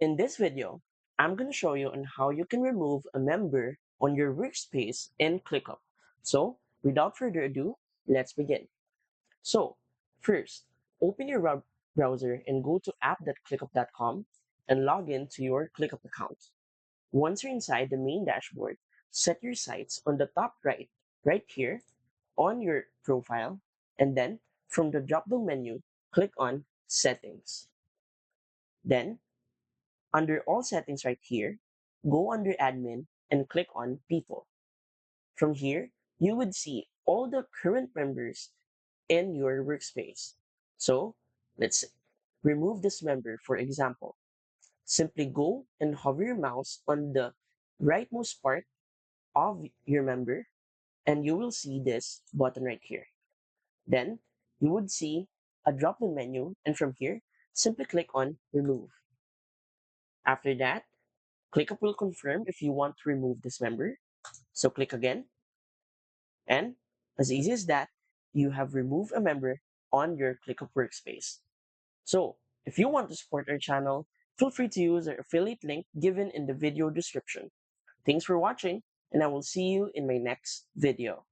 In this video, I'm going to show you on how you can remove a member on your workspace in ClickUp. So, without further ado, let's begin. So, first, open your browser and go to app.clickup.com and log in to your ClickUp account. Once you're inside the main dashboard, set your sights on the top right here on your profile, and then from the drop-down menu, click on Settings. Then, under all settings right here, go under admin and click on people. From here, you would see all the current members in your workspace. So let's remove this member, for example. Simply go and hover your mouse on the rightmost part of your member and you will see this button right here. Then you would see a drop-down menu and from here, simply click on remove. After that, ClickUp will confirm if you want to remove this member. So click again. And as easy as that, you have removed a member on your ClickUp workspace. So if you want to support our channel, feel free to use our affiliate link given in the video description. Thanks for watching, and I will see you in my next video.